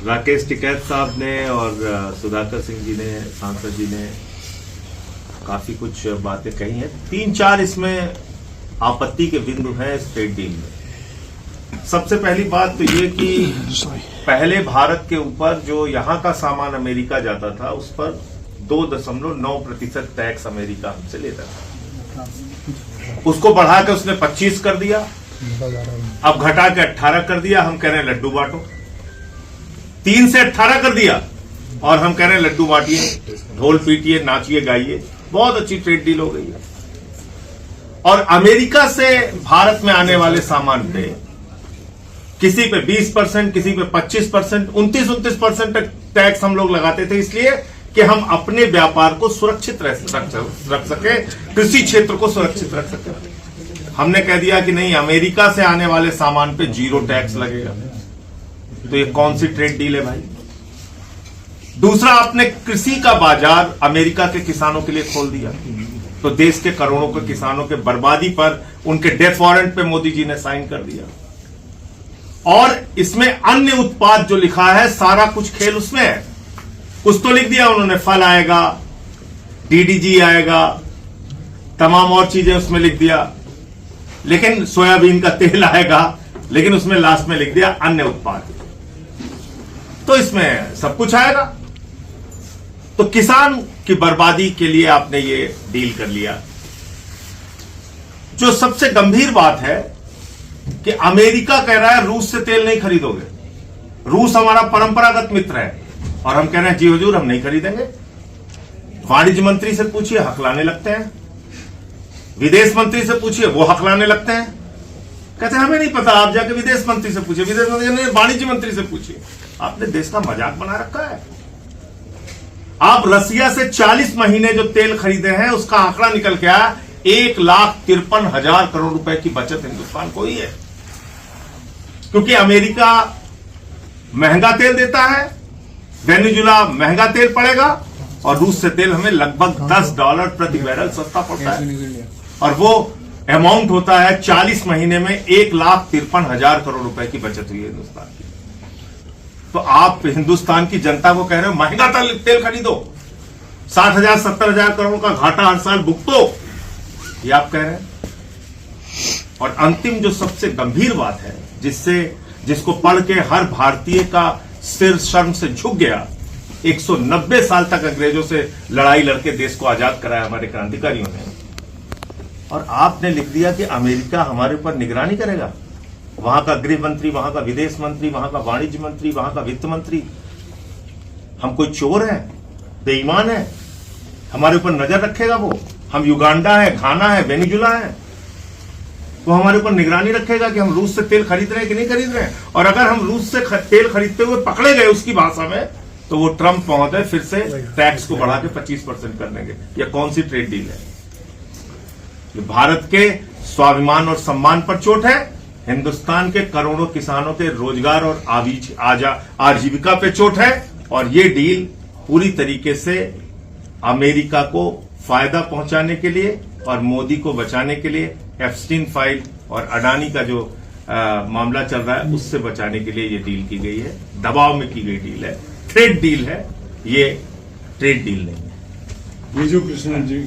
राकेश टिकैत साहब ने और सुधाकर सिंह जी ने, सांसद जी ने काफी कुछ बातें कही हैं। 3-4 इसमें आपत्ति के बिंदु हैं इस ट्रेड डील में। सबसे पहली बात तो ये कि पहले भारत के ऊपर जो यहां का सामान अमेरिका जाता था उस पर 2.9% टैक्स अमेरिका हमसे लेता था। उसको बढ़ाकर उसने 25 कर दिया, अब घटा के 18 कर दिया। हम कह रहे हैं लड्डू बांटो। 3 से 18 कर दिया और हम कह रहे हैं लड्डू बांटिए, ढोल पीटिए, नाचिए, गाइए। बहुत अच्छी ट्रेड डील हो गई है। और अमेरिका से भारत में आने वाले सामान पे किसी पे 20%, किसी पे 25%, 29% तक टैक्स हम लोग लगाते थे, इसलिए कि हम अपने व्यापार को सुरक्षित रख सके, कृषि क्षेत्र को सुरक्षित रख सके। हमने कह दिया कि नहीं, अमेरिका से आने वाले सामान पे 0 टैक्स लगेगा। तो ये कौन सी ट्रेड डील है भाई? दूसरा, आपने कृषि का बाजार अमेरिका के किसानों के लिए खोल दिया, तो देश के करोड़ों के किसानों के बर्बादी पर उनके डेथ वारंट पे मोदी जी ने साइन कर दिया। और इसमें अन्य उत्पाद जो लिखा है, सारा कुछ खेल उसमें है। कुछ तो लिख दिया उन्होंने, फल आएगा, डीडीजी आएगा, तमाम और चीजें उसमें लिख दिया, लेकिन सोयाबीन का तेल आएगा, लेकिन उसमें लास्ट में लिख दिया अन्य उत्पाद। तो इसमें सब कुछ आएगा। तो किसान की बर्बादी के लिए आपने ये डील कर लिया। जो सबसे गंभीर बात है कि अमेरिका कह रहा है रूस से तेल नहीं खरीदोगे। रूस हमारा परंपरागत मित्र है और हम कह रहे हैं जी हुजूर हम नहीं खरीदेंगे। वाणिज्य मंत्री से पूछिए, हकलाने लगते हैं। विदेश मंत्री से पूछिए, वो हकलाने लगते हैं, कहते हैं हमें नहीं पता, आप जाके विदेश मंत्री से पूछिए। विदेश मंत्री, वाणिज्य मंत्री से पूछिए। आपने देश का मजाक बना रखा है। आप रसिया से 40 महीने जो तेल खरीदे हैं उसका आंकड़ा निकल के आया 1,53,000 करोड़ रुपए की बचत हिंदुस्तान को ही है, क्योंकि अमेरिका महंगा तेल देता है, वेनेजुला महंगा तेल पड़ेगा और रूस से तेल हमें लगभग $10 प्रति बैरल सस्ता पड़ता है। और वो अमाउंट होता है 40 महीने में 1,53,000 करोड़ रुपए की बचत हुई है हिंदुस्तान की। तो आप हिंदुस्तान की जनता को कह रहे हो महंगा तेल खरीदो, 60,000 70,000 करोड़ का घाटा हर साल भुगतो, ये आप कह रहे हैं। और अंतिम जो सबसे गंभीर बात है, जिसको पढ़ के हर भारतीय का सिर शर्म से झुक गया, 190 साल तक अंग्रेजों से लड़ाई लड़के देश को आजाद कराया हमारे क्रांतिकारियों ने, और आपने लिख दिया कि अमेरिका हमारे ऊपर निगरानी करेगा। वहां का गृह मंत्री, वहां का विदेश मंत्री, वहां का वाणिज्य मंत्री, वहां का वित्त मंत्री। हम कोई चोर है, बेईमान है? हमारे ऊपर नजर रखेगा वो? हम युगांडा है, घाना है, वेनेजुला है, वो हमारे ऊपर निगरानी रखेगा कि हम रूस से तेल खरीद रहे हैं कि नहीं खरीद रहे हैं? और अगर हम रूस से तेल खरीदते हुए पकड़े गए उसकी भाषा में, तो वो ट्रंप महोदय फिर से टैक्स को बढ़ा के 25% कर देंगे। यह कौन सी ट्रेड डील है? ये भारत के स्वाभिमान और सम्मान पर चोट है, हिंदुस्तान के करोड़ों किसानों के रोजगार और आजीविका पे चोट है। और ये डील पूरी तरीके से अमेरिका को फायदा पहुंचाने के लिए और मोदी को बचाने के लिए, एप्स्टीन फाइल और अडानी का जो मामला चल रहा है उससे बचाने के लिए ये डील की गई है। दबाव में की गई डील है, ट्रेड डील है, ये ट्रेड डील नहीं है। ये जो कृष्णन जी